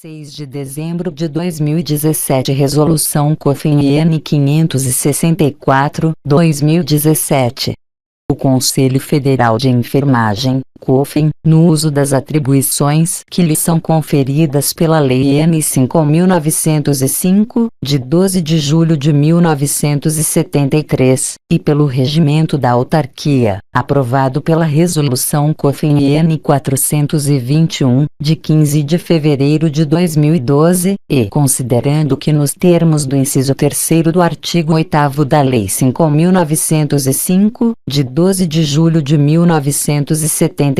6 de dezembro de 2017 Resolução COFIN-IN 564, 2017. O Conselho Federal de Enfermagem, COFIN, no uso das atribuições que lhe são conferidas pela Lei N. 5.905, de 12 de julho de 1973, e pelo Regimento da Autarquia, aprovado pela Resolução COFIN-IN 421, de 15 de fevereiro de 2012, e considerando que nos termos do inciso 3º do artigo 8º da Lei 5.905, de 12 de julho de 1973,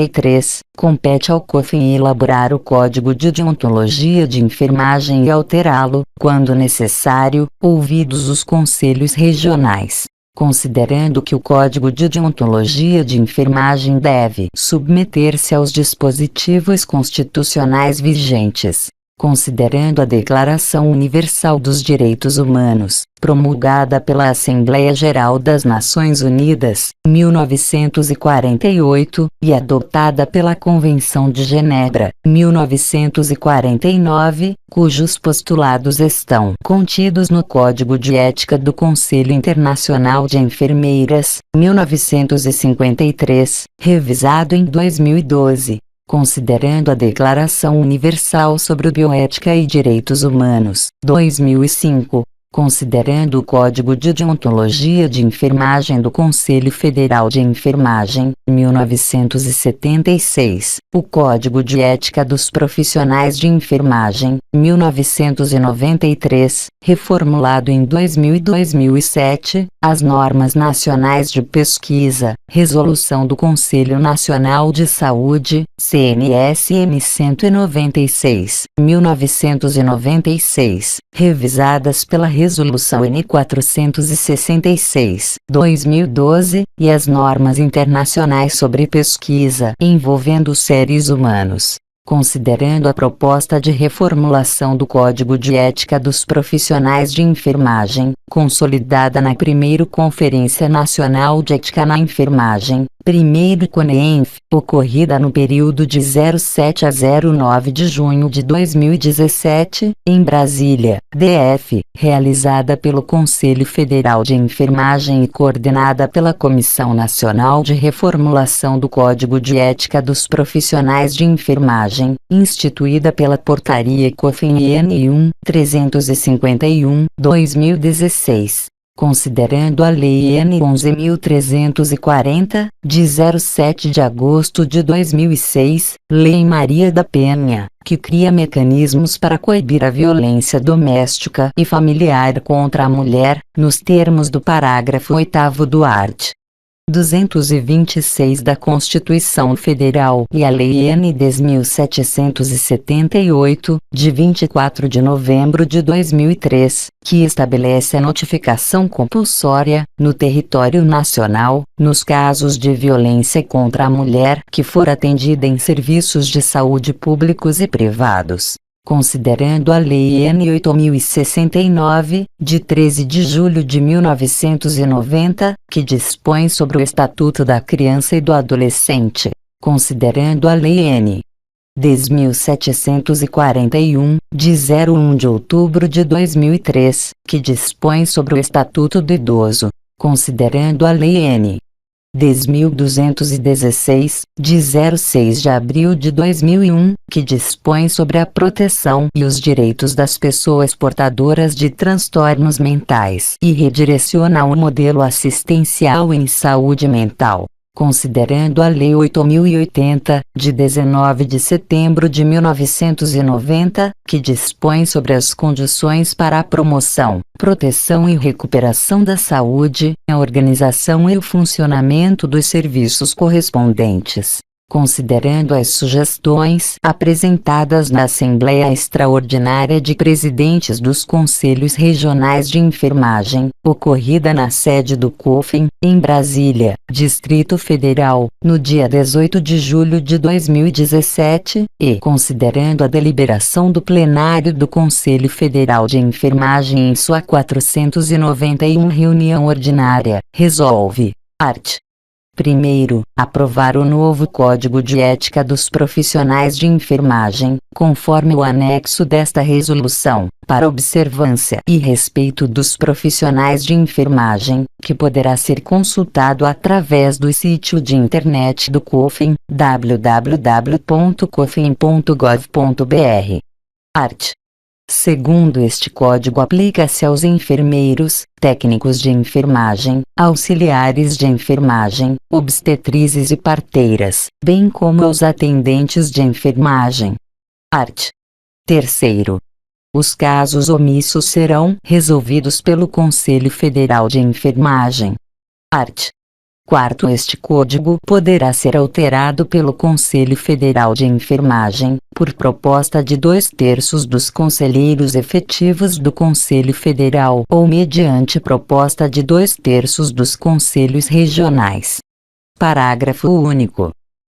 compete ao COFIN elaborar o Código de Deontologia de Enfermagem e alterá-lo, quando necessário, ouvidos os conselhos regionais. Considerando que o Código de Deontologia de Enfermagem deve submeter-se aos dispositivos constitucionais vigentes. Considerando a Declaração Universal dos Direitos Humanos, promulgada pela Assembleia Geral das Nações Unidas, em 1948, e adotada pela Convenção de Genebra, em 1949, cujos postulados estão contidos no Código de Ética do Conselho Internacional de Enfermeiras, 1953, revisado em 2012. Considerando a Declaração Universal sobre Bioética e Direitos Humanos, 2005, considerando o Código de Deontologia de Enfermagem do Conselho Federal de Enfermagem, 1976, o Código de Ética dos Profissionais de Enfermagem, 1993, reformulado em 2000 e 2007, as normas nacionais de pesquisa, Resolução do Conselho Nacional de Saúde, CNS-M 196, 1996, revisadas pela Resolução N 466, 2012, e as normas internacionais sobre pesquisa envolvendo seres humanos. Considerando a proposta de reformulação do Código de Ética dos Profissionais de Enfermagem, consolidada na primeira Conferência Nacional de Ética na Enfermagem, primeiro CONENF, ocorrida no período de 07 a 09 de junho de 2017, em Brasília, DF, realizada pelo Conselho Federal de Enfermagem e coordenada pela Comissão Nacional de Reformulação do Código de Ética dos Profissionais de Enfermagem, instituída pela Portaria COFIN-IN 1.351, 2016. Considerando a Lei N. 11.340, de 07 de agosto de 2006, Lei Maria da Penha, que cria mecanismos para coibir a violência doméstica e familiar contra a mulher, nos termos do parágrafo 8º do art. 226 da Constituição Federal e a Lei N. 10.778, de 24 de novembro de 2003, que estabelece a notificação compulsória, no território nacional, nos casos de violência contra a mulher que for atendida em serviços de saúde públicos e privados. Considerando a Lei N. 8.069, de 13 de julho de 1990, que dispõe sobre o Estatuto da Criança e do Adolescente. Considerando a Lei N. 10.741, de 01 de outubro de 2003, que dispõe sobre o Estatuto do Idoso. Considerando a Lei N. 10.216, de 06 de abril de 2001, que dispõe sobre a proteção e os direitos das pessoas portadoras de transtornos mentais e redireciona o modelo assistencial em saúde mental. Considerando a Lei 8.080, de 19 de setembro de 1990, que dispõe sobre as condições para a promoção, proteção e recuperação da saúde, a organização e o funcionamento dos serviços correspondentes. Considerando as sugestões apresentadas na Assembleia Extraordinária de Presidentes dos Conselhos Regionais de Enfermagem, ocorrida na sede do COFIN, em Brasília, Distrito Federal, no dia 18 de julho de 2017, e considerando a deliberação do plenário do Conselho Federal de Enfermagem em sua 491 reunião ordinária, resolve: art. Primeiro, aprovar o novo Código de Ética dos Profissionais de Enfermagem, conforme o anexo desta resolução, para observância e respeito dos profissionais de enfermagem, que poderá ser consultado através do sítio de internet do COFIN, www.cofin.gov.br. Art. Segundo este código, aplica-se aos enfermeiros, técnicos de enfermagem, auxiliares de enfermagem, obstetrizes e parteiras, bem como aos atendentes de enfermagem. Art. Terceiro. Os casos omissos serão resolvidos pelo Conselho Federal de Enfermagem. Art. Quarto, este código poderá ser alterado pelo Conselho Federal de Enfermagem, por proposta de 2/3 dos conselheiros efetivos do Conselho Federal ou mediante proposta de 2/3 dos conselhos regionais. Parágrafo único.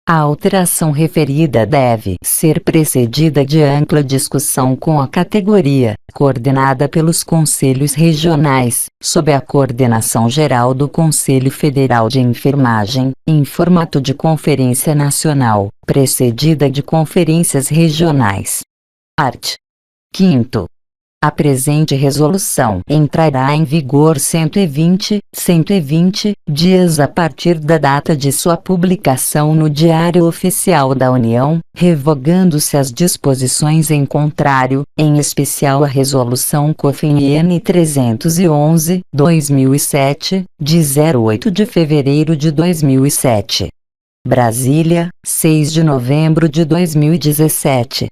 A alteração referida deve ser precedida de ampla discussão com a categoria, coordenada pelos conselhos regionais, sob a coordenação geral do Conselho Federal de Enfermagem, em formato de conferência nacional, precedida de conferências regionais. Art. 5º. A presente resolução entrará em vigor 120 dias a partir da data de sua publicação no Diário Oficial da União, revogando-se as disposições em contrário, em especial a Resolução COFIN-N 311/2007, de 08 de fevereiro de 2007. Brasília, 6 de novembro de 2017.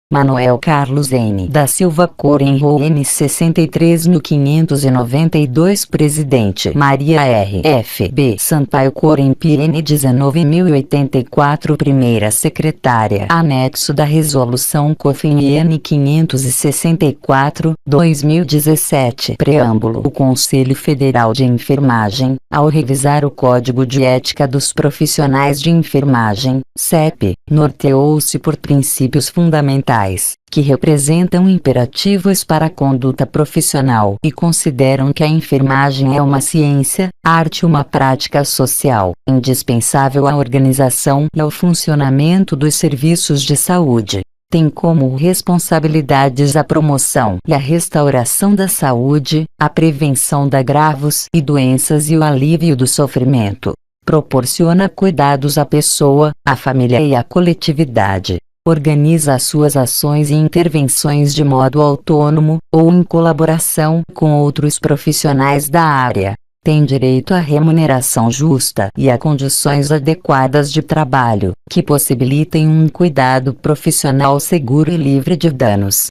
Manuel Carlos N. da Silva Corenro N 63.592 Presidente Maria R. F. B. Sampaio Corempi N 19.084 Primeira Secretária Anexo da Resolução COFIN N 564/2017 Preâmbulo. O Conselho Federal de Enfermagem, ao revisar o Código de Ética dos Profissionais de Enfermagem, CEP, norteou-se por princípios fundamentais, que representam imperativos para a conduta profissional e consideram que a enfermagem é uma ciência, arte e uma prática social, indispensável à organização e ao funcionamento dos serviços de saúde. Tem como responsabilidades a promoção e a restauração da saúde, a prevenção de agravos e doenças e o alívio do sofrimento. Proporciona cuidados à pessoa, à família e à coletividade. Organiza as suas ações e intervenções de modo autônomo, ou em colaboração com outros profissionais da área. Tem direito à remuneração justa e a condições adequadas de trabalho, que possibilitem um cuidado profissional seguro e livre de danos.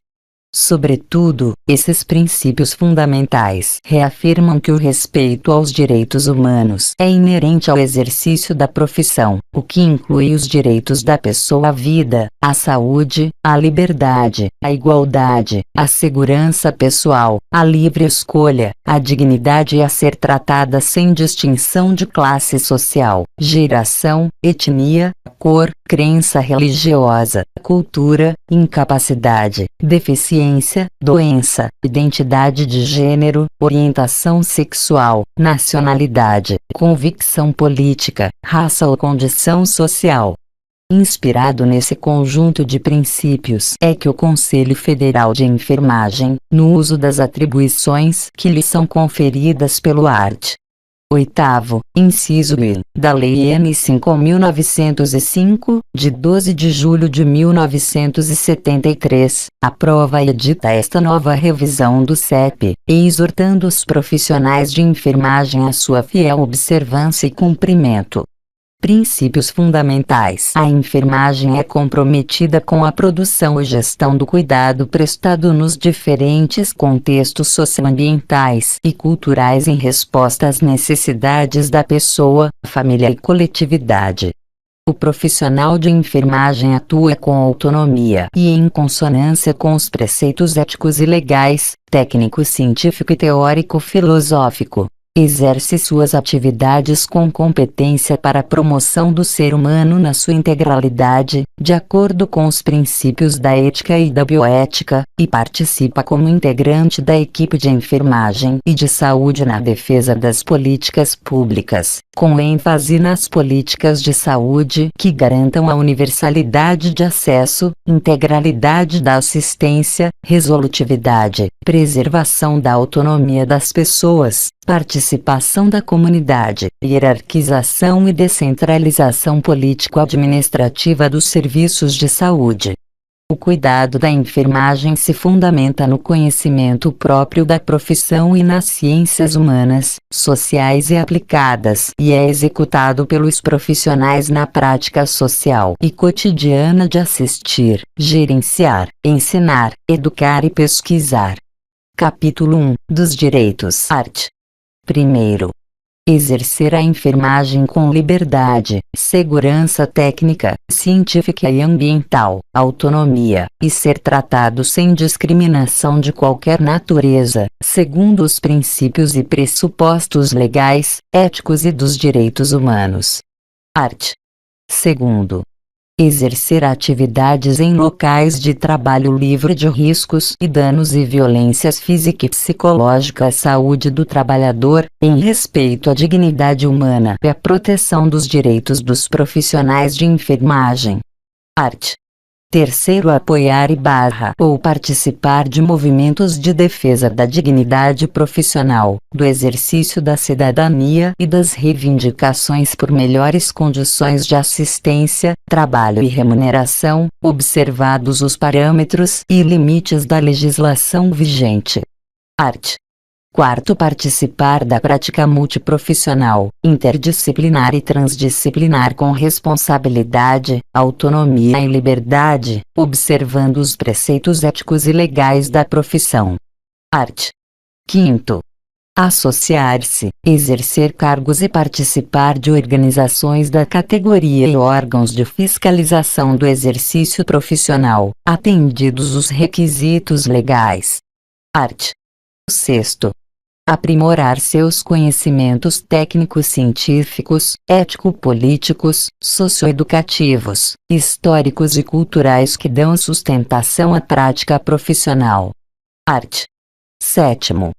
Sobretudo, esses princípios fundamentais reafirmam que o respeito aos direitos humanos é inerente ao exercício da profissão, o que inclui os direitos da pessoa à vida, à saúde, à liberdade, à igualdade, à segurança pessoal, à livre escolha, à dignidade e a ser tratada sem distinção de classe social, geração, etnia, cor, crença religiosa, cultura, incapacidade, deficiência, doença, identidade de gênero, orientação sexual, nacionalidade, convicção política, raça ou condição social. Inspirado nesse conjunto de princípios é que o Conselho Federal de Enfermagem, no uso das atribuições que lhe são conferidas pelo art. 8º, inciso I, da Lei N. 5.905, de 12 de julho de 1973, aprova e edita esta nova revisão do CEP, exortando os profissionais de enfermagem à sua fiel observância e cumprimento. Princípios fundamentais. A enfermagem é comprometida com a produção e gestão do cuidado prestado nos diferentes contextos socioambientais e culturais em resposta às necessidades da pessoa, família e coletividade. O profissional de enfermagem atua com autonomia e em consonância com os preceitos éticos e legais, técnico-científico e teórico-filosófico. Exerce suas atividades com competência para a promoção do ser humano na sua integralidade, de acordo com os princípios da ética e da bioética, e participa como integrante da equipe de enfermagem e de saúde na defesa das políticas públicas, com ênfase nas políticas de saúde que garantam a universalidade de acesso, integralidade da assistência, resolutividade, preservação da autonomia das pessoas, participação da comunidade, hierarquização e descentralização político-administrativa dos serviços de saúde. O cuidado da enfermagem se fundamenta no conhecimento próprio da profissão e nas ciências humanas, sociais e aplicadas, e é executado pelos profissionais na prática social e cotidiana de assistir, gerenciar, ensinar, educar e pesquisar. Capítulo 1 dos Direitos. Art. 1º. Exercer a enfermagem com liberdade, segurança técnica, científica e ambiental, autonomia, e ser tratado sem discriminação de qualquer natureza, segundo os princípios e pressupostos legais, éticos e dos direitos humanos. Art. 2º. Exercer atividades em locais de trabalho livre de riscos e danos e violências física e psicológica à saúde do trabalhador, em respeito à dignidade humana e à proteção dos direitos dos profissionais de enfermagem. Art. 3º. Apoiar ou participar de movimentos de defesa da dignidade profissional, do exercício da cidadania e das reivindicações por melhores condições de assistência, trabalho e remuneração, observados os parâmetros e limites da legislação vigente. Art. 4º. Participar da prática multiprofissional, interdisciplinar e transdisciplinar com responsabilidade, autonomia e liberdade, observando os preceitos éticos e legais da profissão. Art. 5º. Associar-se, exercer cargos e participar de organizações da categoria e órgãos de fiscalização do exercício profissional, atendidos os requisitos legais. Art. 6º. Aprimorar seus conhecimentos técnico-científicos, ético-políticos, socioeducativos, históricos e culturais que dão sustentação à prática profissional. Art. 7º.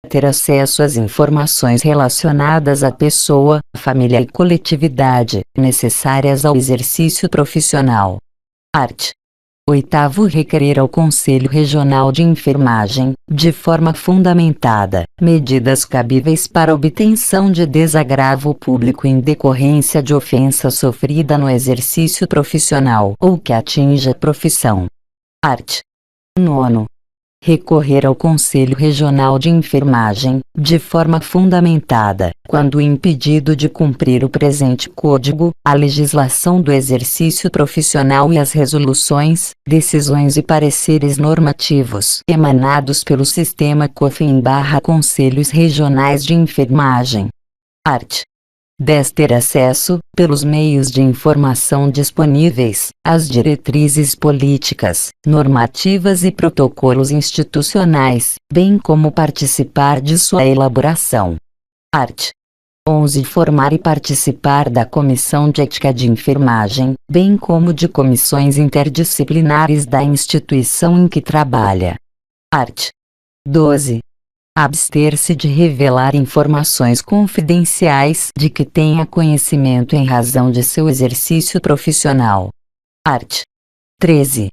Ter acesso às informações relacionadas à pessoa, família e coletividade, necessárias ao exercício profissional. Art. 8º. Requerer ao Conselho Regional de Enfermagem, de forma fundamentada, medidas cabíveis para obtenção de desagravo público em decorrência de ofensa sofrida no exercício profissional ou que atinja a profissão. Art. 9º. Recorrer ao Conselho Regional de Enfermagem, de forma fundamentada, quando impedido de cumprir o presente Código, a legislação do exercício profissional e as resoluções, decisões e pareceres normativos emanados pelo sistema COFIN/Conselhos Regionais de Enfermagem. Art. 10. Ter acesso, pelos meios de informação disponíveis, às diretrizes políticas, normativas e protocolos institucionais, bem como participar de sua elaboração. Art. 11. Formar e participar da Comissão de Ética de Enfermagem, bem como de comissões interdisciplinares da instituição em que trabalha. Art. 12. Abster-se de revelar informações confidenciais de que tenha conhecimento em razão de seu exercício profissional. Art. 13.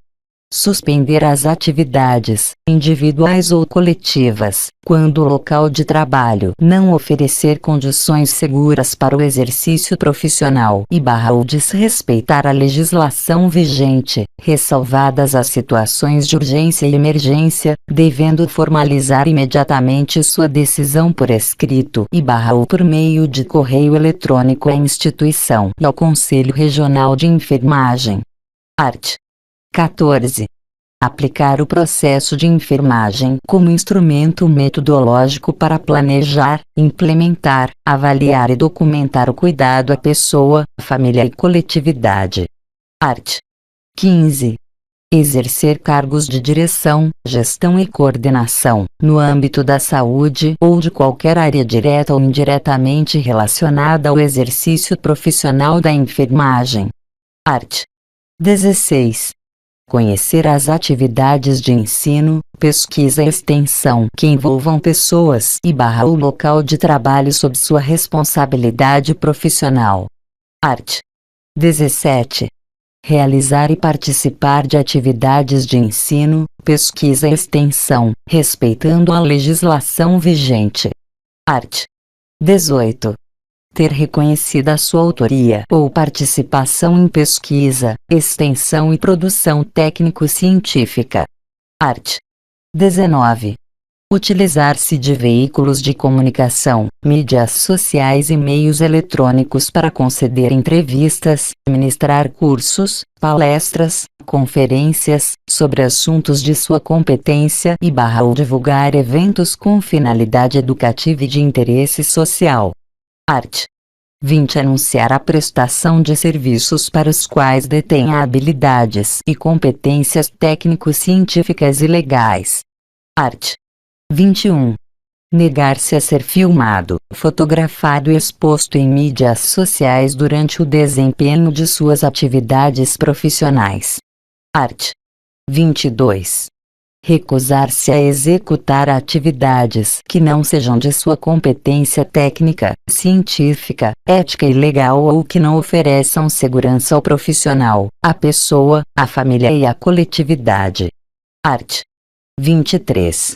Suspender as atividades, individuais ou coletivas, quando o local de trabalho não oferecer condições seguras para o exercício profissional ou desrespeitar a legislação vigente, ressalvadas as situações de urgência e emergência, devendo formalizar imediatamente sua decisão por escrito ou por meio de correio eletrônico à instituição e ao Conselho Regional de Enfermagem. Art. 14. Aplicar o processo de enfermagem como instrumento metodológico para planejar, implementar, avaliar e documentar o cuidado à pessoa, família e coletividade. Art. 15. Exercer cargos de direção, gestão e coordenação, no âmbito da saúde ou de qualquer área direta ou indiretamente relacionada ao exercício profissional da enfermagem. Art. 16. Conhecer as atividades de ensino, pesquisa e extensão que envolvam pessoas o local de trabalho sob sua responsabilidade profissional. Art. 17. Realizar e participar de atividades de ensino, pesquisa e extensão, respeitando a legislação vigente. Art. 18. Ter reconhecida a sua autoria ou participação em pesquisa, extensão e produção técnico-científica. Art. 19. Utilizar-se de veículos de comunicação, mídias sociais e meios eletrônicos para conceder entrevistas, ministrar cursos, palestras, conferências, sobre assuntos de sua competência ou divulgar eventos com finalidade educativa e de interesse social. Art. 20. Anunciar a prestação de serviços para os quais detenha habilidades e competências técnico-científicas e legais. Art. 21. Negar-se a ser filmado, fotografado e exposto em mídias sociais durante o desempenho de suas atividades profissionais. Art. 22. Recusar-se a executar atividades que não sejam de sua competência técnica, científica, ética e legal ou que não ofereçam segurança ao profissional, à pessoa, à família e à coletividade. Art. 23.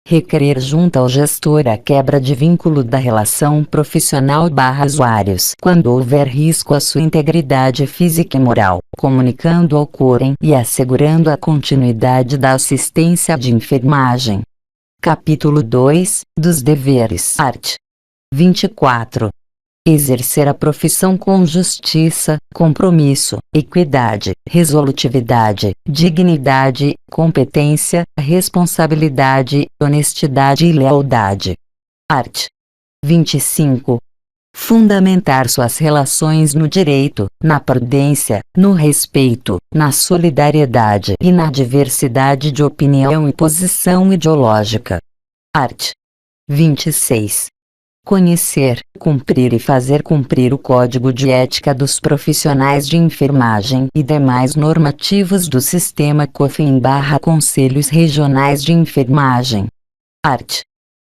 Requerer junto ao gestor a quebra de vínculo da relação profissional/usuários quando houver risco à sua integridade física e moral, comunicando ao quorum e assegurando a continuidade da assistência de enfermagem. Capítulo 2, dos deveres. Art. 24. Exercer a profissão com justiça, compromisso, equidade, resolutividade, dignidade, competência, responsabilidade, honestidade e lealdade. Art. 25. Fundamentar suas relações no direito, na prudência, no respeito, na solidariedade e na diversidade de opinião e posição ideológica. Art. 26. Conhecer, cumprir e fazer cumprir o Código de Ética dos Profissionais de Enfermagem e demais normativos do Sistema COFIN/Conselhos Regionais de Enfermagem. Art.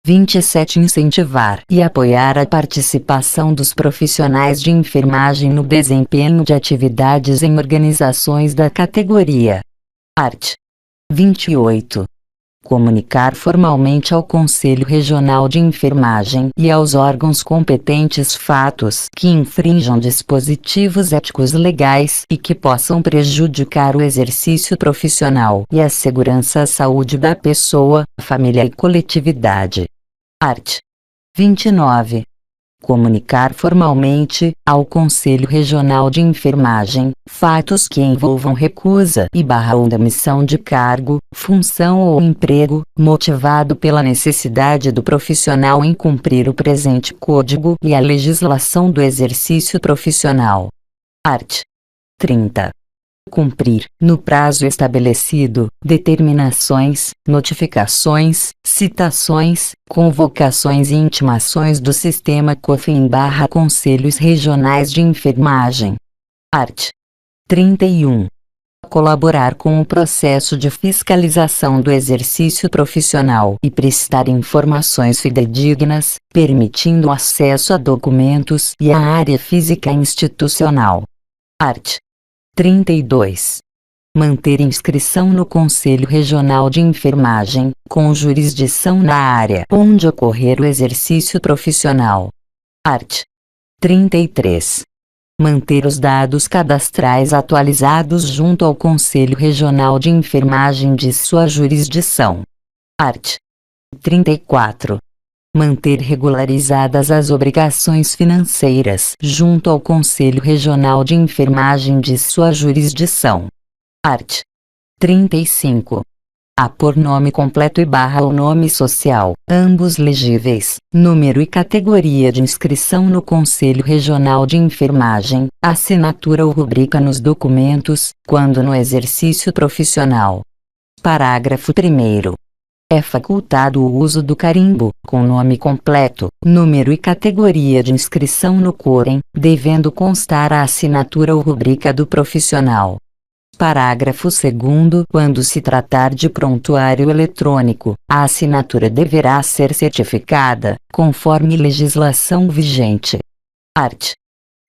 27. Incentivar e apoiar a participação dos profissionais de enfermagem no desempenho de atividades em organizações da categoria. Art. 28. Comunicar formalmente ao Conselho Regional de Enfermagem e aos órgãos competentes fatos que infringam dispositivos éticos legais e que possam prejudicar o exercício profissional e a segurança à saúde da pessoa, família e coletividade. Art. 29. Comunicar formalmente, ao Conselho Regional de Enfermagem, fatos que envolvam recusa ou demissão de cargo, função ou emprego, motivado pela necessidade do profissional em cumprir o presente Código e a legislação do exercício profissional. Art. 30. Cumprir, no prazo estabelecido, determinações, notificações, citações, convocações e intimações do Sistema COFIN/Conselhos Regionais de Enfermagem. Art. 31. Colaborar com o processo de fiscalização do exercício profissional e prestar informações fidedignas, permitindo acesso a documentos e à área física institucional. Art. 32. Manter inscrição no Conselho Regional de Enfermagem, com jurisdição na área onde ocorrer o exercício profissional. Art. 33. Manter os dados cadastrais atualizados junto ao Conselho Regional de Enfermagem de sua jurisdição. Art. 34. Manter regularizadas as obrigações financeiras junto ao Conselho Regional de Enfermagem de sua jurisdição. Art. 35. A por nome completo e barra o nome social, ambos legíveis, número e categoria de inscrição no Conselho Regional de Enfermagem, assinatura ou rubrica nos documentos, quando no exercício profissional. Parágrafo 1º. É facultado o uso do carimbo, com nome completo, número e categoria de inscrição no COREN, devendo constar a assinatura ou rubrica do profissional. Parágrafo 2º. Quando se tratar de prontuário eletrônico, a assinatura deverá ser certificada, conforme legislação vigente. Art.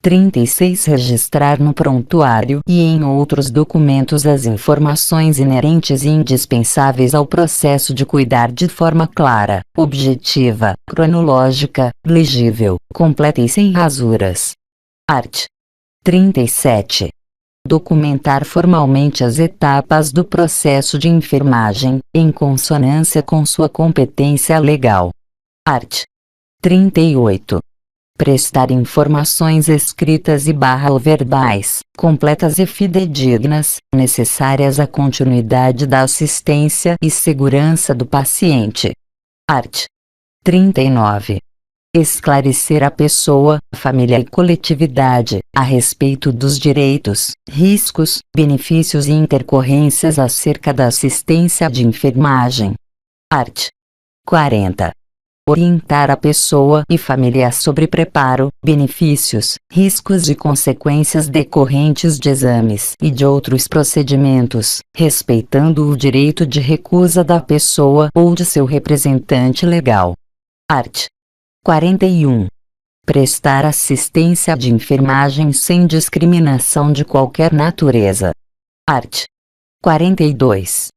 36. Registrar no prontuário e em outros documentos as informações inerentes e indispensáveis ao processo de cuidar de forma clara, objetiva, cronológica, legível, completa e sem rasuras. Art. 37. Documentar formalmente as etapas do processo de enfermagem, em consonância com sua competência legal. Art. 38. Prestar informações escritas e barra ou verbais, completas e fidedignas, necessárias à continuidade da assistência e segurança do paciente. Art. 39. Esclarecer a pessoa, família e coletividade, a respeito dos direitos, riscos, benefícios e intercorrências acerca da assistência de enfermagem. Art. 40. Orientar a pessoa e família sobre preparo, benefícios, riscos e consequências decorrentes de exames e de outros procedimentos, respeitando o direito de recusa da pessoa ou de seu representante legal. Art. 41. Prestar assistência de enfermagem sem discriminação de qualquer natureza. Art. 42.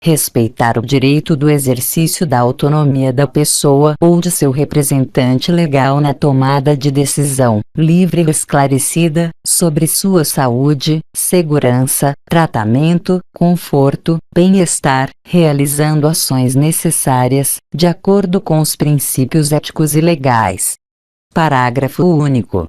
Respeitar o direito do exercício da autonomia da pessoa ou de seu representante legal na tomada de decisão, livre e esclarecida, sobre sua saúde, segurança, tratamento, conforto, bem-estar, realizando ações necessárias, de acordo com os princípios éticos e legais. Parágrafo único.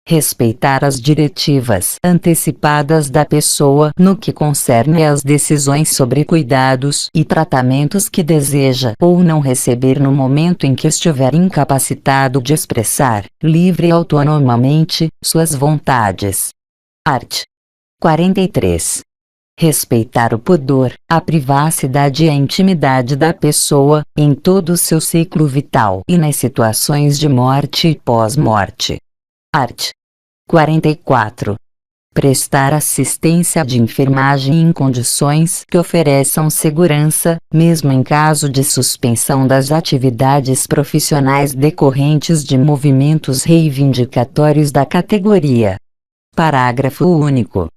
Respeitar as diretivas antecipadas da pessoa no que concerne às decisões sobre cuidados e tratamentos que deseja ou não receber no momento em que estiver incapacitado de expressar, livre e autonomamente, suas vontades. Art. 43. Respeitar o pudor, a privacidade e a intimidade da pessoa, em todo o seu ciclo vital e nas situações de morte e pós-morte. Art. 44. Prestar assistência de enfermagem em condições que ofereçam segurança, mesmo em caso de suspensão das atividades profissionais decorrentes de movimentos reivindicatórios da categoria. Parágrafo único.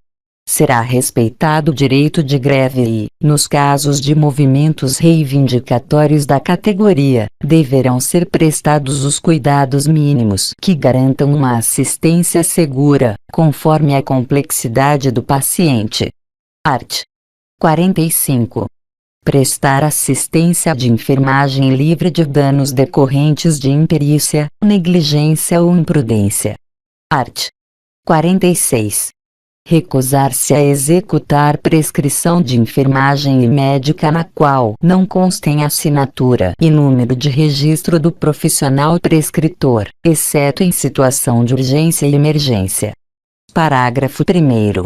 Será respeitado o direito de greve e, nos casos de movimentos reivindicatórios da categoria, deverão ser prestados os cuidados mínimos que garantam uma assistência segura, conforme a complexidade do paciente. Art. 45. Prestar assistência de enfermagem livre de danos decorrentes de imperícia, negligência ou imprudência. Art. 46. Recusar-se a executar prescrição de enfermagem e médica na qual não constem assinatura e número de registro do profissional prescritor, exceto em situação de urgência e emergência. Parágrafo 1º.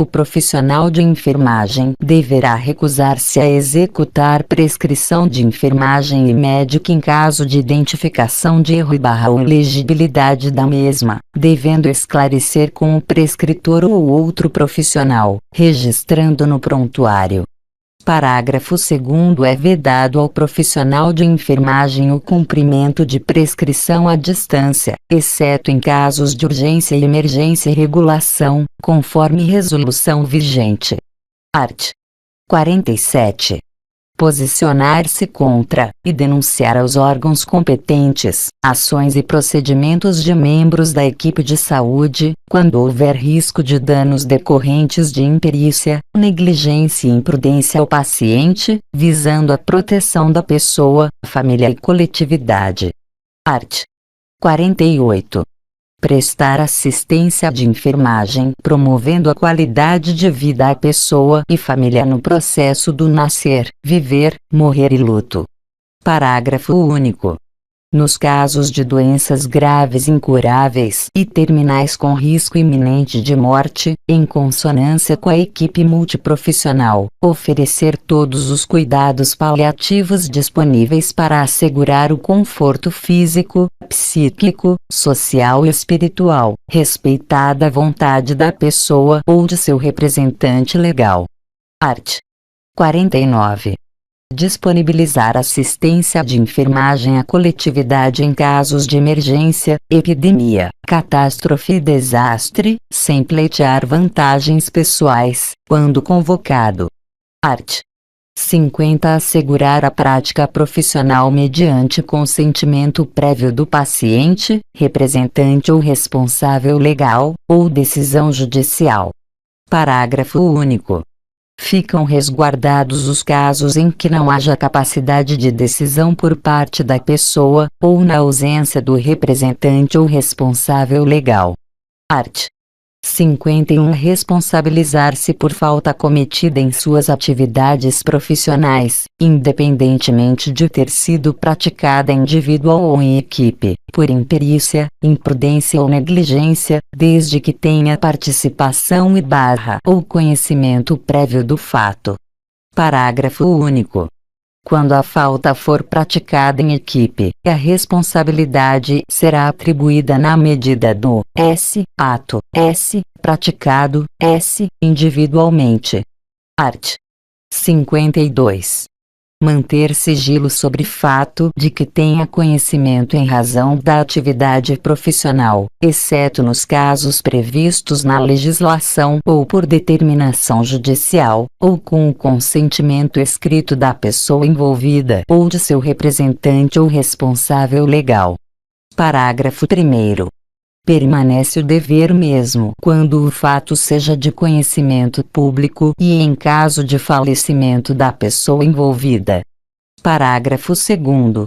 O profissional de enfermagem deverá recusar-se a executar prescrição de enfermagem e médica em caso de identificação de erro ou ilegibilidade da mesma, devendo esclarecer com o prescritor ou outro profissional, registrando no prontuário. Parágrafo 2º. É vedado ao profissional de enfermagem o cumprimento de prescrição à distância, exceto em casos de urgência e emergência e regulação, conforme resolução vigente. Art. 47. Posicionar-se contra, e denunciar aos órgãos competentes, ações e procedimentos de membros da equipe de saúde, quando houver risco de danos decorrentes de imperícia, negligência e imprudência ao paciente, visando a proteção da pessoa, família e coletividade. Art. 48. prestar assistência de enfermagem, promovendo a qualidade de vida à pessoa e família no processo do nascer, viver, morrer e luto. Parágrafo único. Nos casos de doenças graves incuráveis e terminais com risco iminente de morte, em consonância com a equipe multiprofissional, oferecer todos os cuidados paliativos disponíveis para assegurar o conforto físico, psíquico, social e espiritual, respeitada a vontade da pessoa ou de seu representante legal. Art. 49. Disponibilizar assistência de enfermagem à coletividade em casos de emergência, epidemia, catástrofe e desastre, sem pleitear vantagens pessoais, quando convocado. Art. 50. Assegurar a prática profissional mediante consentimento prévio do paciente, representante ou responsável legal, ou decisão judicial. Parágrafo único. Ficam resguardados os casos em que não haja capacidade de decisão por parte da pessoa, ou na ausência do representante ou responsável legal. Art. 51. Responsabilizar-se por falta cometida em suas atividades profissionais, independentemente de ter sido praticada individual ou em equipe, por imperícia, imprudência ou negligência, desde que tenha participação ou conhecimento prévio do fato. Parágrafo único. Quando a falta for praticada em equipe, a responsabilidade será atribuída na medida do ato praticado individualmente. Art. 52. Manter sigilo sobre fato de que tenha conhecimento em razão da atividade profissional, exceto nos casos previstos na legislação ou por determinação judicial, ou com o consentimento escrito da pessoa envolvida ou de seu representante ou responsável legal. Parágrafo 1º. Permanece o dever mesmo quando o fato seja de conhecimento público e em caso de falecimento da pessoa envolvida. Parágrafo 2º.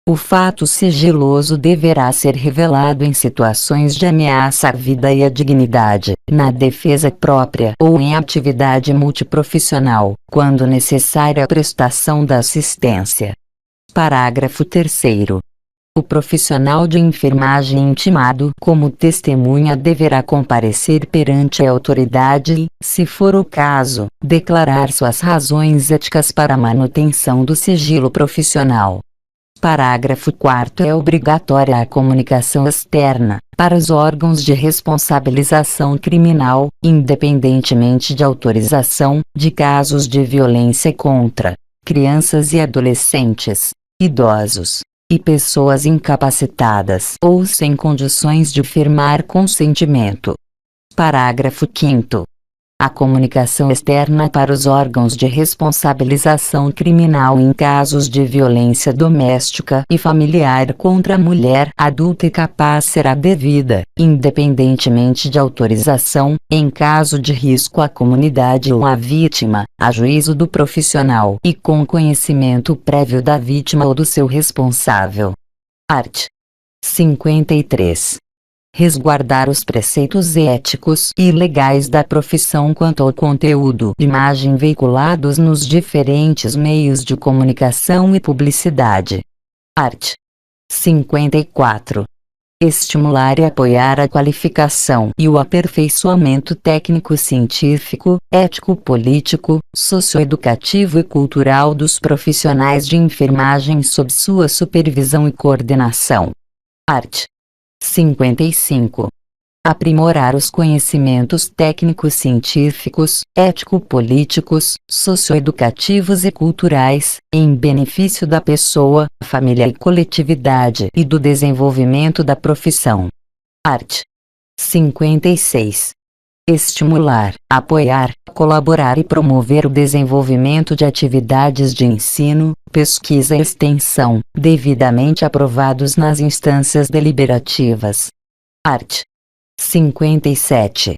O fato sigiloso deverá ser revelado em situações de ameaça à vida e à dignidade, na defesa própria ou em atividade multiprofissional, quando necessária a prestação da assistência. Parágrafo 3º. O profissional de enfermagem intimado como testemunha deverá comparecer perante a autoridade e, se for o caso, declarar suas razões éticas para a manutenção do sigilo profissional. Parágrafo 4º. É obrigatória a comunicação externa, para os órgãos de responsabilização criminal, independentemente de autorização, de casos de violência contra crianças e adolescentes, idosos e pessoas incapacitadas ou sem condições de firmar consentimento. Parágrafo 5º. A comunicação externa para os órgãos de responsabilização criminal em casos de violência doméstica e familiar contra a mulher adulta e capaz será devida, independentemente de autorização, em caso de risco à comunidade ou à vítima, a juízo do profissional e com conhecimento prévio da vítima ou do seu responsável. Art. 53. Resguardar os preceitos éticos e legais da profissão quanto ao conteúdo e imagem veiculados nos diferentes meios de comunicação e publicidade. Art. 54. Estimular e apoiar a qualificação e o aperfeiçoamento técnico-científico, ético-político, socioeducativo e cultural dos profissionais de enfermagem sob sua supervisão e coordenação. Art. 55. Aprimorar os conhecimentos técnico-científicos, ético-políticos, socioeducativos e culturais, em benefício da pessoa, família e coletividade e do desenvolvimento da profissão. Art. 56. Estimular, apoiar, colaborar e promover o desenvolvimento de atividades de ensino, pesquisa e extensão, devidamente aprovados nas instâncias deliberativas. Art. 57.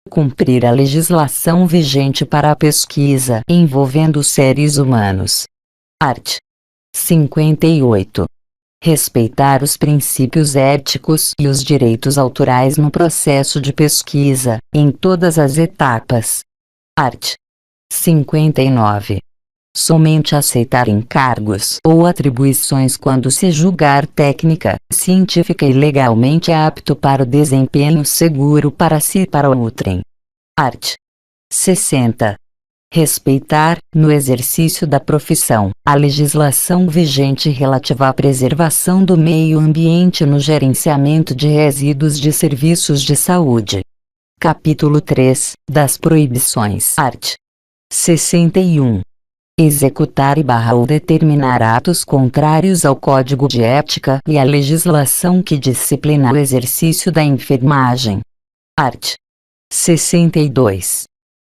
Cumprir a legislação vigente para a pesquisa envolvendo seres humanos. Art. 58. Respeitar os princípios éticos e os direitos autorais no processo de pesquisa, em todas as etapas. Art. 59. Somente aceitar encargos ou atribuições quando se julgar técnica, científica e legalmente apto para o desempenho seguro para si e para outrem. Art. 60. Respeitar, no exercício da profissão, a legislação vigente relativa à preservação do meio ambiente no gerenciamento de resíduos de serviços de saúde. Capítulo 3, das proibições. Art. 61. Executar ou determinar atos contrários ao Código de Ética e à legislação que disciplina o exercício da enfermagem. Art. 62.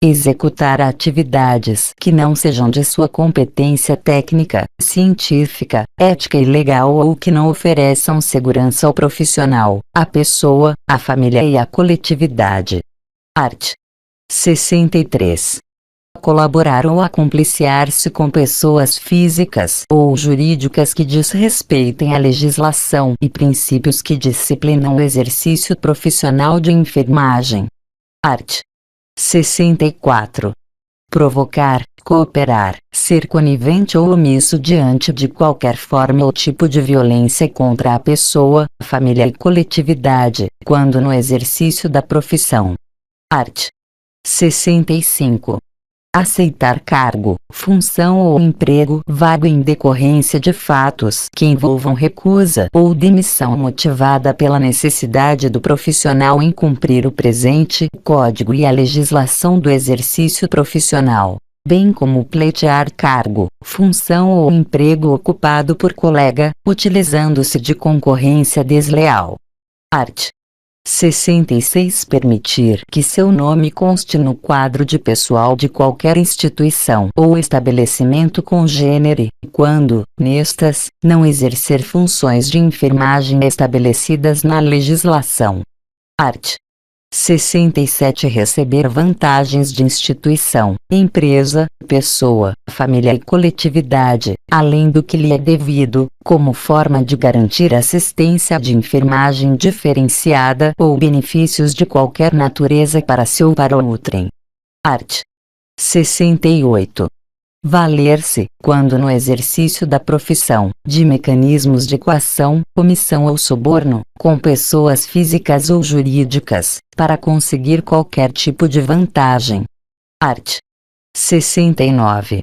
Executar atividades que não sejam de sua competência técnica, científica, ética e legal ou que não ofereçam segurança ao profissional, à pessoa, à família e à coletividade. Art. 63. Colaborar ou acompliciar-se com pessoas físicas ou jurídicas que desrespeitem a legislação e princípios que disciplinam o exercício profissional de enfermagem. Art. 64. Provocar, cooperar, ser conivente ou omisso diante de qualquer forma ou tipo de violência contra a pessoa, família e coletividade, quando no exercício da profissão. Art. 65. Aceitar cargo, função ou emprego vago em decorrência de fatos que envolvam recusa ou demissão motivada pela necessidade do profissional em cumprir o presente código e a legislação do exercício profissional, bem como pleitear cargo, função ou emprego ocupado por colega, utilizando-se de concorrência desleal. Art. 66. Permitir que seu nome conste no quadro de pessoal de qualquer instituição ou estabelecimento congênere, quando, nestas, não exercer funções de enfermagem estabelecidas na legislação. Art. 67. Receber vantagens de instituição, empresa, pessoa, família e coletividade, além do que lhe é devido, como forma de garantir assistência de enfermagem diferenciada ou benefícios de qualquer natureza para si ou para outrem. Art. 68. Valer-se, quando no exercício da profissão, de mecanismos de coação, omissão ou suborno, com pessoas físicas ou jurídicas, para conseguir qualquer tipo de vantagem. Art. 69.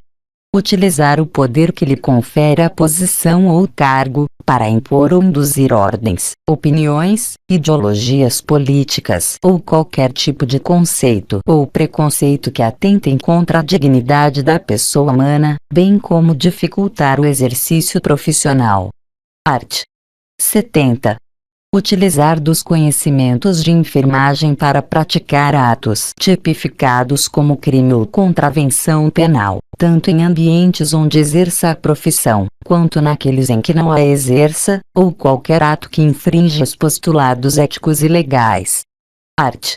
Utilizar o poder que lhe confere a posição ou cargo, para impor ou induzir ordens, opiniões, ideologias políticas ou qualquer tipo de conceito ou preconceito que atentem contra a dignidade da pessoa humana, bem como dificultar o exercício profissional. Art. 70. Utilizar dos conhecimentos de enfermagem para praticar atos tipificados como crime ou contravenção penal, tanto em ambientes onde exerça a profissão, quanto naqueles em que não a exerça, ou qualquer ato que infrinja os postulados éticos e legais. Art.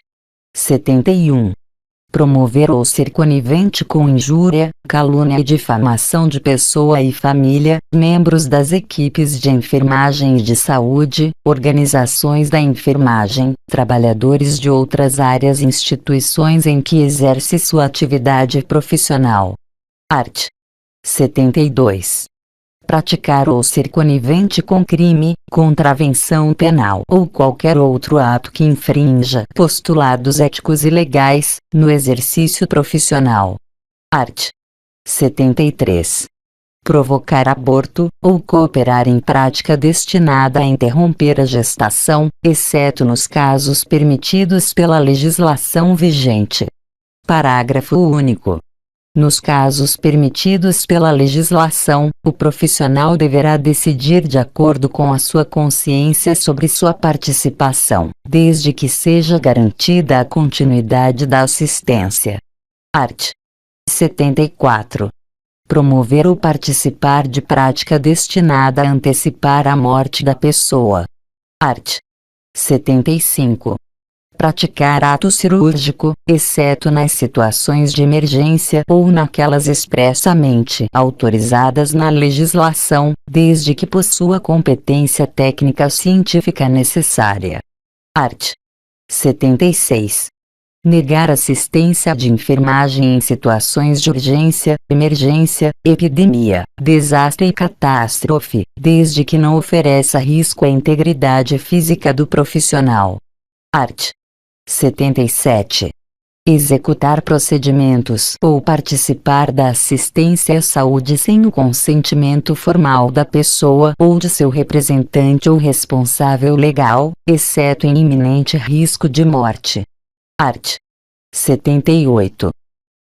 71. Promover ou ser conivente com injúria, calúnia e difamação de pessoa e família, membros das equipes de enfermagem e de saúde, organizações da enfermagem, trabalhadores de outras áreas e instituições em que exerce sua atividade profissional. Art. 72. Praticar ou ser conivente com crime, contravenção penal ou qualquer outro ato que infrinja postulados éticos e legais, no exercício profissional. Art. 73. Provocar aborto, ou cooperar em prática destinada a interromper a gestação, exceto nos casos permitidos pela legislação vigente. Parágrafo único. Nos casos permitidos pela legislação, o profissional deverá decidir de acordo com a sua consciência sobre sua participação, desde que seja garantida a continuidade da assistência. Art. 74. Promover ou participar de prática destinada a antecipar a morte da pessoa. Art. 75. Praticar ato cirúrgico, exceto nas situações de emergência ou naquelas expressamente autorizadas na legislação, desde que possua competência técnica científica necessária. Art. 76. Negar assistência de enfermagem em situações de urgência, emergência, epidemia, desastre e catástrofe, desde que não ofereça risco à integridade física do profissional. Art. 77. Executar procedimentos ou participar da assistência à saúde sem o consentimento formal da pessoa ou de seu representante ou responsável legal, exceto em iminente risco de morte. Art. 78.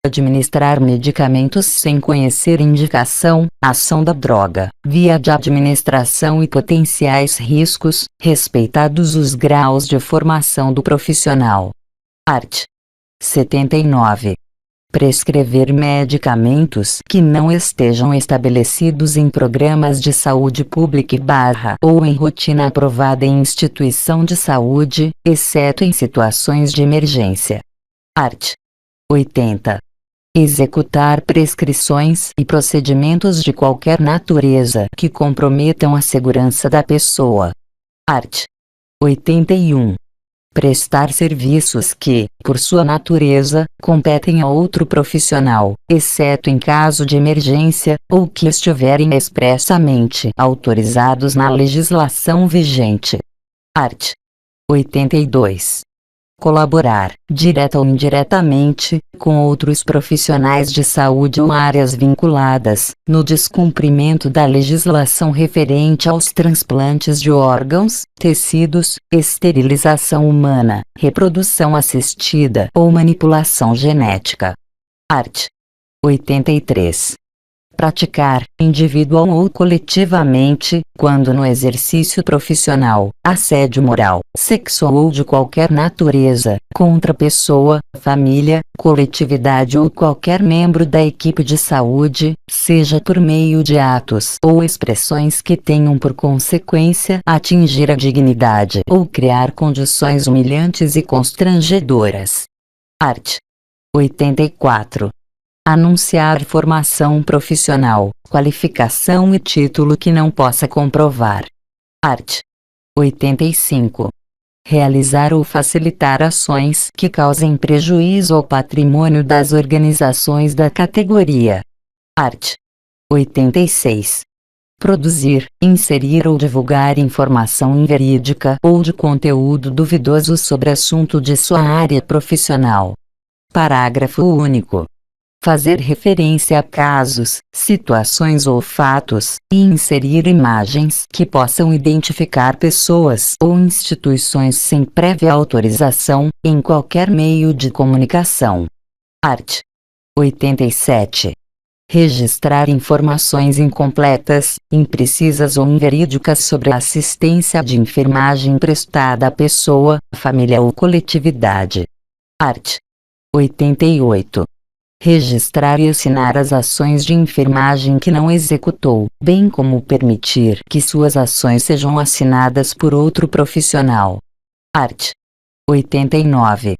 Administrar medicamentos sem conhecer indicação, ação da droga, via de administração e potenciais riscos, respeitados os graus de formação do profissional. Art. 79. Prescrever medicamentos que não estejam estabelecidos em programas de saúde pública ou em rotina aprovada em instituição de saúde, exceto em situações de emergência. Art. 80. Executar prescrições e procedimentos de qualquer natureza que comprometam a segurança da pessoa. Art. 81. Prestar serviços que, por sua natureza, competem a outro profissional, exceto em caso de emergência, ou que estiverem expressamente autorizados na legislação vigente. Art. 82. Colaborar, direta ou indiretamente, com outros profissionais de saúde ou áreas vinculadas, no descumprimento da legislação referente aos transplantes de órgãos, tecidos, esterilização humana, reprodução assistida ou manipulação genética. Art. 83. Praticar, individual ou coletivamente, quando no exercício profissional, assédio moral, sexual ou de qualquer natureza, contra pessoa, família, coletividade ou qualquer membro da equipe de saúde, seja por meio de atos ou expressões que tenham por consequência atingir a dignidade ou criar condições humilhantes e constrangedoras. Art. 84. Anunciar formação profissional, qualificação e título que não possa comprovar. Art. 85. Realizar ou facilitar ações que causem prejuízo ao patrimônio das organizações da categoria. Art. 86. Produzir, inserir ou divulgar informação inverídica ou de conteúdo duvidoso sobre assunto de sua área profissional. Parágrafo único. Fazer referência a casos, situações ou fatos, e inserir imagens que possam identificar pessoas ou instituições sem prévia autorização, em qualquer meio de comunicação. Art. 87. Registrar informações incompletas, imprecisas ou inverídicas sobre a assistência de enfermagem prestada à pessoa, família ou coletividade. Art. 88. Registrar e assinar as ações de enfermagem que não executou, bem como permitir que suas ações sejam assinadas por outro profissional. Art. 89.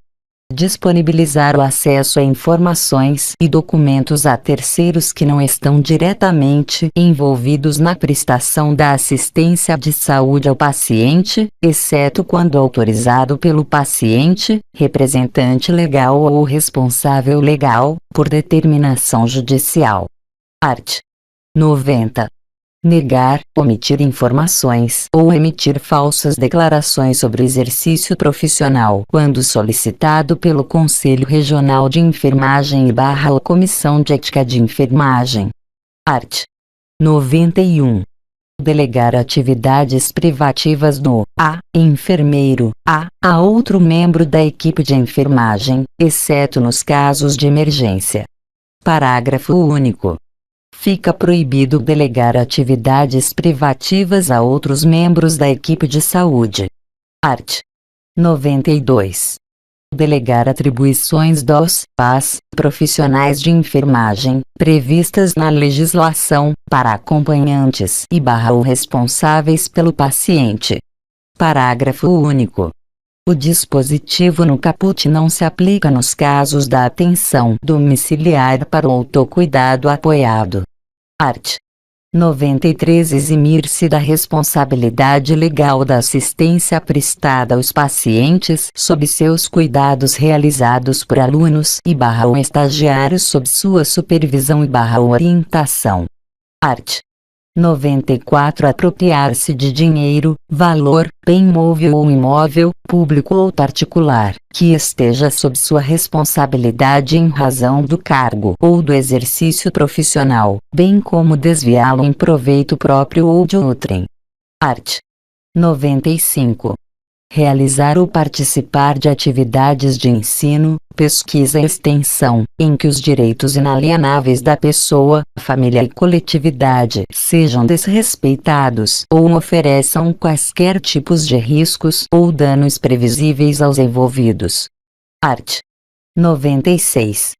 Disponibilizar o acesso a informações e documentos a terceiros que não estão diretamente envolvidos na prestação da assistência de saúde ao paciente, exceto quando autorizado pelo paciente, representante legal ou responsável legal, por determinação judicial. Art. 90. Negar, omitir informações ou emitir falsas declarações sobre o exercício profissional quando solicitado pelo Conselho Regional de Enfermagem ou Comissão de Ética de Enfermagem. Art. 91. Delegar atividades privativas do enfermeiro a outro membro da equipe de enfermagem, exceto nos casos de emergência. Parágrafo único. Fica proibido delegar atividades privativas a outros membros da equipe de saúde. Art. 92. Delegar atribuições dos profissionais de enfermagem, previstas na legislação, para acompanhantes ou responsáveis pelo paciente. Parágrafo único. O dispositivo no caput não se aplica nos casos da atenção domiciliar para o autocuidado apoiado. Art. 93. Eximir-se da responsabilidade legal da assistência prestada aos pacientes sob seus cuidados realizados por alunos ou estagiários sob sua supervisão e orientação. Art. 94. Apropriar-se de dinheiro, valor, bem móvel ou imóvel, público ou particular, que esteja sob sua responsabilidade em razão do cargo ou do exercício profissional, bem como desviá-lo em proveito próprio ou de outrem. Art. 95. Realizar ou participar de atividades de ensino, pesquisa e extensão, em que os direitos inalienáveis da pessoa, família e coletividade sejam desrespeitados ou ofereçam quaisquer tipos de riscos ou danos previsíveis aos envolvidos. Art. 96.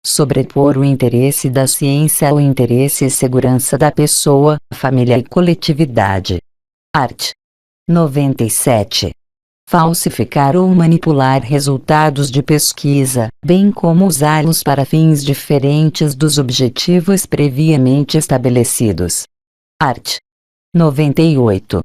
Sobrepor o interesse da ciência ao interesse e segurança da pessoa, família e coletividade. Art. 97. Falsificar ou manipular resultados de pesquisa, bem como usá-los para fins diferentes dos objetivos previamente estabelecidos. Art. 98.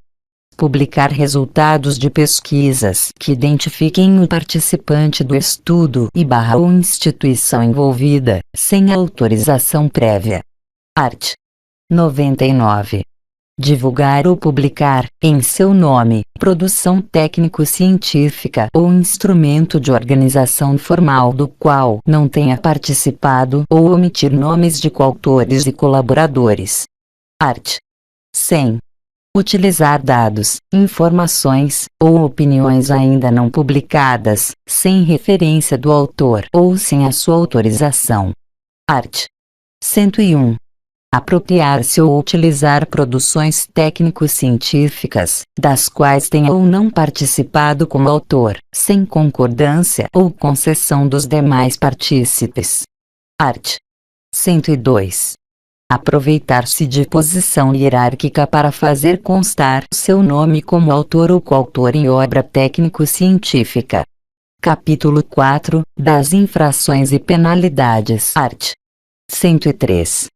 Publicar resultados de pesquisas que identifiquem o participante do estudo ou instituição envolvida, sem autorização prévia. Art. 99. Divulgar ou publicar, em seu nome, produção técnico-científica ou instrumento de organização formal do qual não tenha participado ou omitir nomes de coautores e colaboradores. Art. 100. Utilizar dados, informações, ou opiniões ainda não publicadas, sem referência do autor ou sem a sua autorização. Art. 101. Apropriar-se ou utilizar produções técnico-científicas, das quais tenha ou não participado como autor, sem concordância ou concessão dos demais partícipes. Art. 102. Aproveitar-se de posição hierárquica para fazer constar seu nome como autor ou coautor em obra técnico-científica. Capítulo 4, das infrações e penalidades. Art. 103.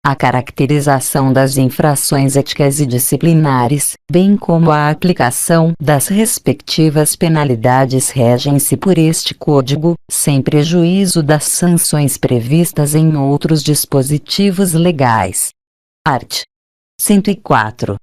A caracterização das infrações éticas e disciplinares, bem como a aplicação das respectivas penalidades regem-se por este Código, sem prejuízo das sanções previstas em outros dispositivos legais. Art. 104.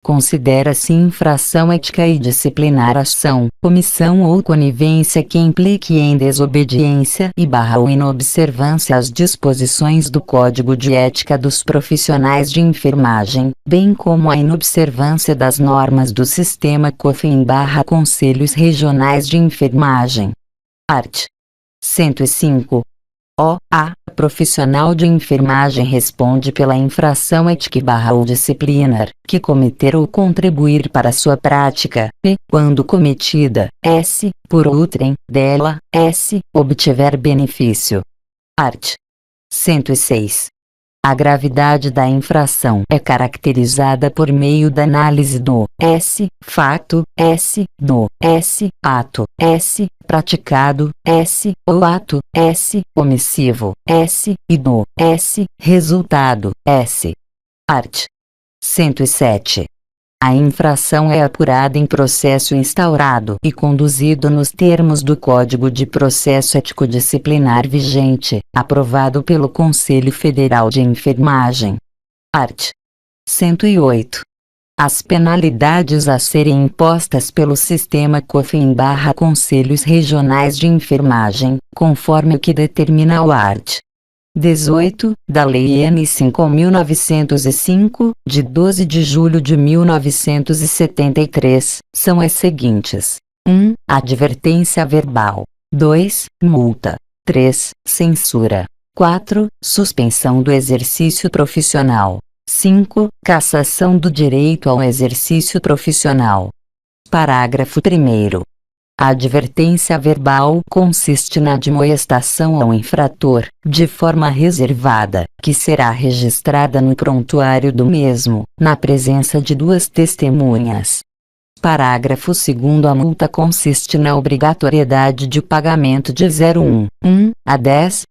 Considera-se infração ética e disciplinar ação, omissão ou conivência que implique em desobediência ou inobservância às disposições do Código de Ética dos Profissionais de Enfermagem, bem como a inobservância das normas do Sistema COFIN/Conselhos Regionais de Enfermagem. Art. 105. A profissional de enfermagem responde pela infração ética ou disciplinar, que cometer ou contribuir para sua prática, e, quando cometida, por outrem, dela, obtiver benefício. Art. 106. A gravidade da infração é caracterizada por meio da análise do fato, do ato, praticado, ou ato, omissivo, e do resultado, Art. 107. A infração é apurada em processo instaurado e conduzido nos termos do Código de Processo Ético-Disciplinar vigente, aprovado pelo Conselho Federal de Enfermagem. Art. 108. As penalidades a serem impostas pelo Sistema COFIN/Conselhos Regionais de Enfermagem, conforme o que determina o art. 18, da Lei N. 5.905, de 12 de julho de 1973, são as seguintes: 1. Advertência verbal. 2. Multa. 3. Censura. 4. Suspensão do exercício profissional. 5. Cassação do direito ao exercício profissional. Parágrafo 1º. A advertência verbal consiste na admoestação ao infrator, de forma reservada, que será registrada no prontuário do mesmo, na presença de duas testemunhas. Parágrafo 2º. A multa consiste na obrigatoriedade de pagamento de 0,1 a 10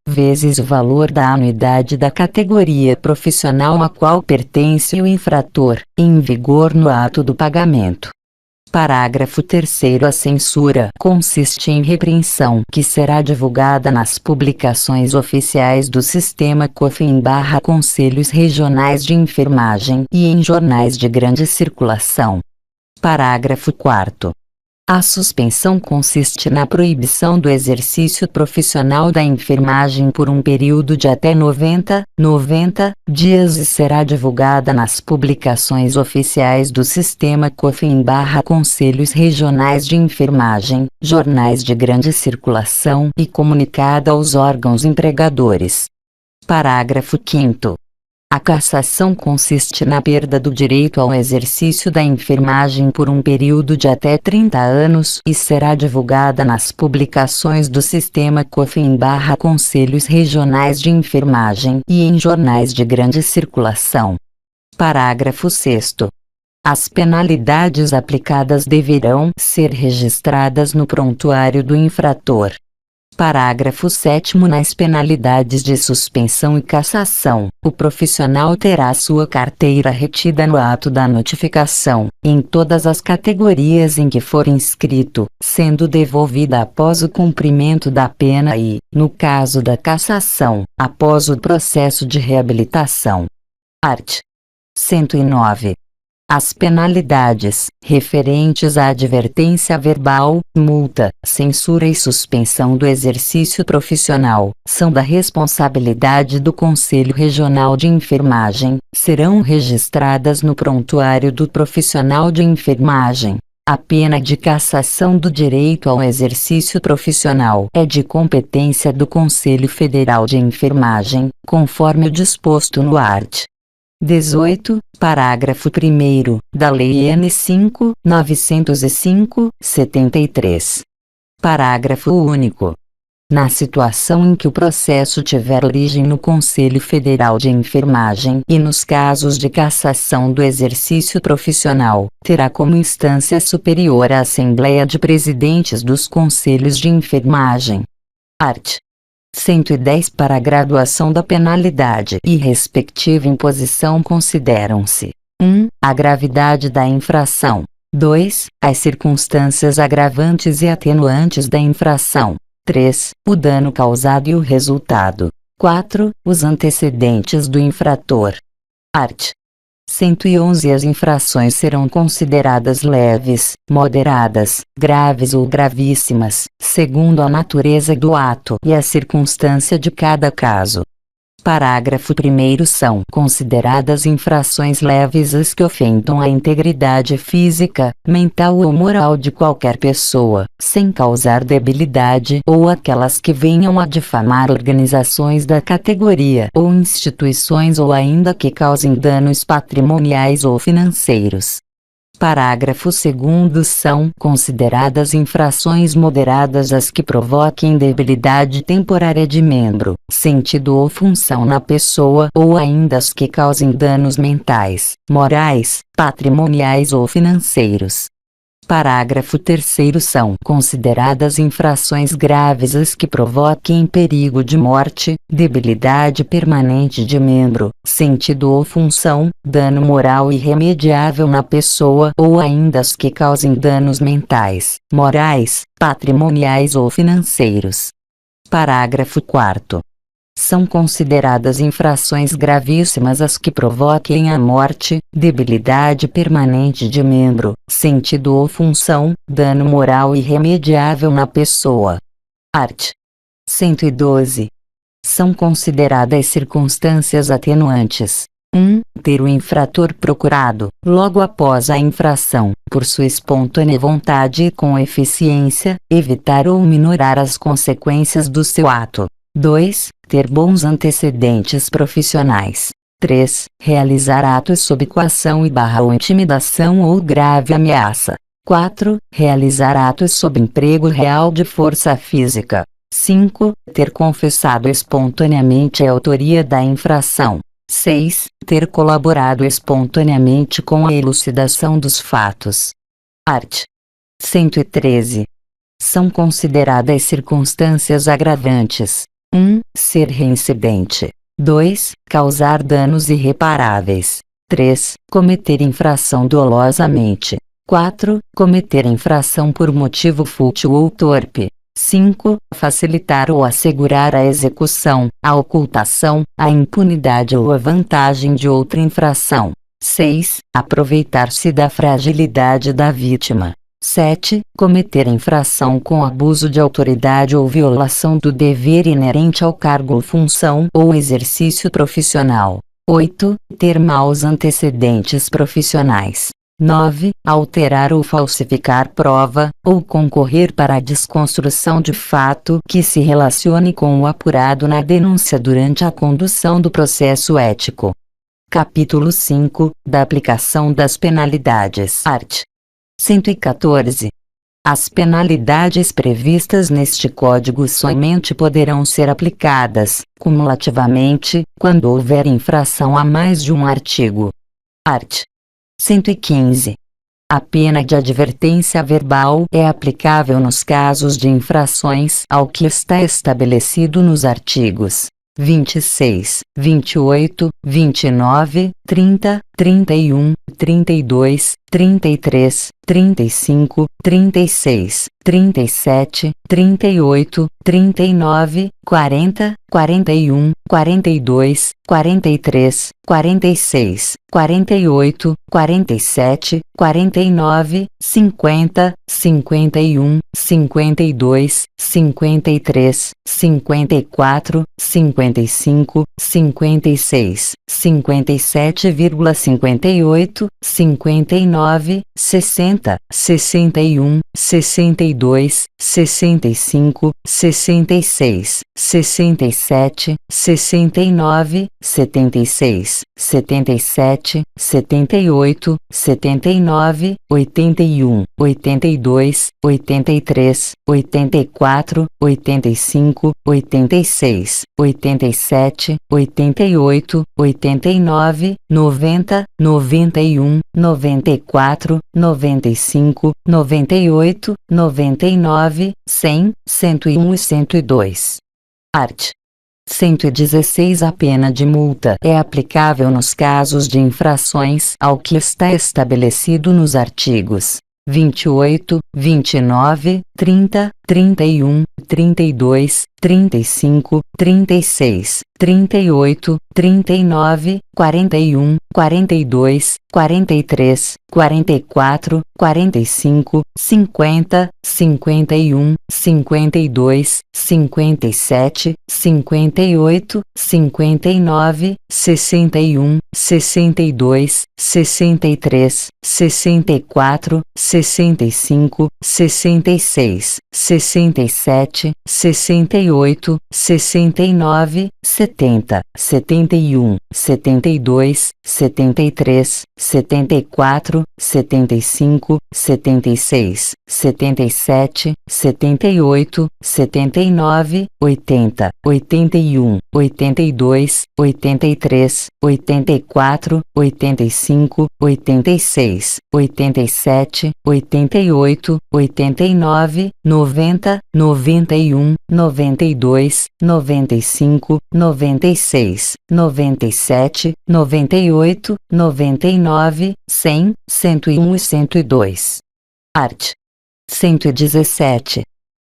vezes o valor da anuidade da categoria profissional a qual pertence o infrator, em vigor no ato do pagamento. Parágrafo 3º. A censura consiste em repreensão que será divulgada nas publicações oficiais do Sistema COFIN/Conselhos Regionais de Enfermagem e em jornais de grande circulação. Parágrafo 4º. A suspensão consiste na proibição do exercício profissional da enfermagem por um período de até 90 dias e será divulgada nas publicações oficiais do Sistema COFIN/Conselhos Regionais de Enfermagem, jornais de grande circulação e comunicada aos órgãos empregadores. Parágrafo 5º. A cassação consiste na perda do direito ao exercício da enfermagem por um período de até 30 anos e será divulgada nas publicações do Sistema COFIN/Conselhos Regionais de Enfermagem e em jornais de grande circulação. Parágrafo 6º. As penalidades aplicadas deverão ser registradas no prontuário do infrator. Parágrafo 7º. Nas penalidades de suspensão e cassação, o profissional terá sua carteira retida no ato da notificação, em todas as categorias em que for inscrito, sendo devolvida após o cumprimento da pena e, no caso da cassação, após o processo de reabilitação. Art. 109. As penalidades, referentes à advertência verbal, multa, censura e suspensão do exercício profissional, são da responsabilidade do Conselho Regional de Enfermagem, serão registradas no prontuário do profissional de enfermagem. A pena de cassação do direito ao exercício profissional é de competência do Conselho Federal de Enfermagem, conforme o disposto no art. 18, parágrafo 1º, da Lei N. 5.905/73. Parágrafo único. Na situação em que o processo tiver origem no Conselho Federal de Enfermagem e nos casos de cassação do exercício profissional, terá como instância superior a Assembleia de Presidentes dos Conselhos de Enfermagem. Art. 110. Para a graduação da penalidade e respectiva imposição consideram-se: 1. A gravidade da infração. 2. As circunstâncias agravantes e atenuantes da infração. 3. O dano causado e o resultado. 4. Os antecedentes do infrator. Art. 111. As infrações serão consideradas leves, moderadas, graves ou gravíssimas, segundo a natureza do ato e a circunstância de cada caso. Parágrafo 1º. São consideradas infrações leves as que ofendam a integridade física, mental ou moral de qualquer pessoa, sem causar debilidade, ou aquelas que venham a difamar organizações da categoria ou instituições ou ainda que causem danos patrimoniais ou financeiros. Parágrafo 2º. São consideradas infrações moderadas as que provoquem debilidade temporária de membro, sentido ou função na pessoa ou ainda as que causem danos mentais, morais, patrimoniais ou financeiros. Parágrafo 3º. São consideradas infrações graves as que provoquem perigo de morte, debilidade permanente de membro, sentido ou função, dano moral irremediável na pessoa ou ainda as que causem danos mentais, morais, patrimoniais ou financeiros. Parágrafo 4º. São consideradas infrações gravíssimas as que provoquem a morte, debilidade permanente de membro, sentido ou função, dano moral irremediável na pessoa. Art. 112. São consideradas circunstâncias atenuantes: 1. Ter o infrator procurado, logo após a infração, por sua espontânea vontade e com eficiência, evitar ou minorar as consequências do seu ato. 2. Ter bons antecedentes profissionais. 3. Realizar atos sob coação ou intimidação ou grave ameaça. 4. Realizar atos sob emprego real de força física. 5. Ter confessado espontaneamente a autoria da infração. 6. Ter colaborado espontaneamente com a elucidação dos fatos. Art. 113. São consideradas circunstâncias agravantes: 1. Ser reincidente. 2. Causar danos irreparáveis. 3. Cometer infração dolosamente. 4. Cometer infração por motivo fútil ou torpe. 5. Facilitar ou assegurar a execução, a ocultação, a impunidade ou a vantagem de outra infração. 6. Aproveitar-se da fragilidade da vítima. 7. Cometer infração com abuso de autoridade ou violação do dever inerente ao cargo ou função ou exercício profissional. 8. Ter maus antecedentes profissionais. 9. Alterar ou falsificar prova, ou concorrer para a desconstrução de fato que se relacione com o apurado na denúncia durante a condução do processo ético. Capítulo 5. Da aplicação das penalidades. Art. 114. As penalidades previstas neste Código somente poderão ser aplicadas, cumulativamente, quando houver infração a mais de um artigo. Art. 115. A pena de advertência verbal é aplicável nos casos de infrações ao que está estabelecido nos artigos 26, 28, 29, 30, 31, 32, 33, 35, 36, 37, 38, 39, 40, 41, 42, 43, 46, 48, 47, 49, 50, 51, 52, 53, 54, 55, 56, 57,58, 59, 60, 61, 62, 65, 66, 67, 69, 76, 77, 78, 79, 81, 82, 83, 84, 85, 86, 87, 88, 89, 90, 91, 94, 95, 98, 99, 100, 101 e 102. Art. 116. A pena de multa é aplicável nos casos de infrações ao que está estabelecido nos artigos 28, 29, 30, 31, 32, 35, 36, 38, 39, 41, 42, 43, 44, 45, 50, 51, 52, 57, 58, 59, 61, 62, 63, 64, 65, 66, 67, 68, 69, 70, 71, 72, 73, 74, 75, 76, 77, 78, 79, 80, 81, 82, 83, 84, 85, 86, 87, 88, 89, 90, 91, 92, 95, 96, 97, 98, 99, 100, 101 e 102. Art. 117.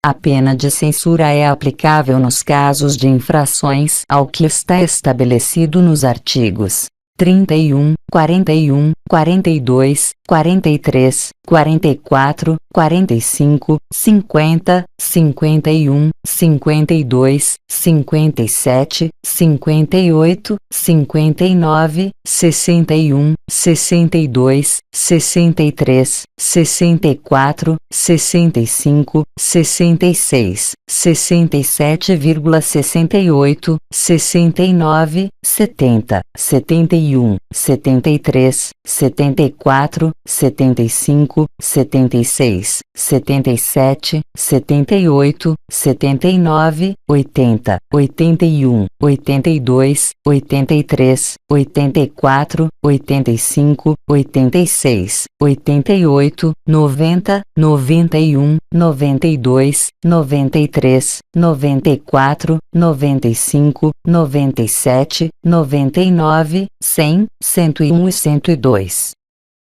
A pena de censura é aplicável nos casos de infrações ao que está estabelecido nos artigos 31, 41, 42, 43, 44, 45, 50, 51, 52, 57, 58, 59, 61, 62, 63, 64, 65, 66, 67,68, 69, 70, 71, 73, 74, 75, 76, 77, 78, 79, 80, 81, 82, 83, 84, 85, 86, 88, 90, 91, 92, 93, 94, 95, 97, 99, 100, 101 e 102.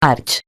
Art.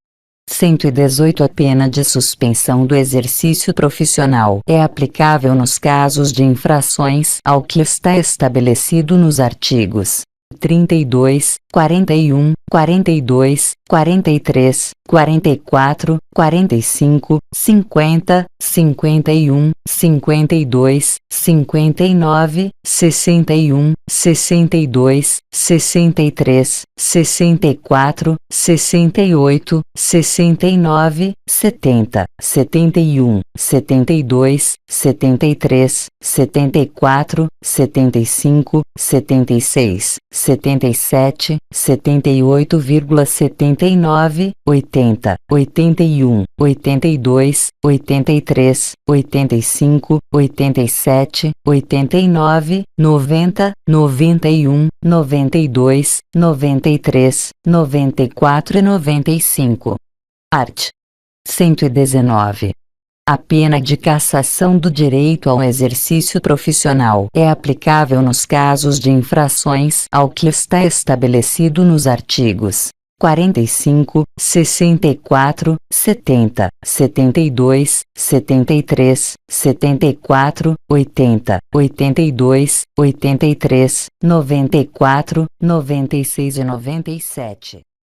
118. A pena de suspensão do exercício profissional é aplicável nos casos de infrações ao que está estabelecido nos artigos 32, 41, 42, 43, 44, 45, 50, 51, 52, 59, 61, 62, 63, 64, 68, 69, 70, 71, 72, 73, 74, 75, 76, 77, 78,79, 80, 81, 82, 83, 85, 87, 89, 90, 91, 92, 93, 94 e 95. Art. 119. A pena de cassação do direito ao exercício profissional é aplicável nos casos de infrações ao que está estabelecido nos artigos 45, 64, 70, 72, 73, 74, 80, 82, 83, 94, 96 e 97.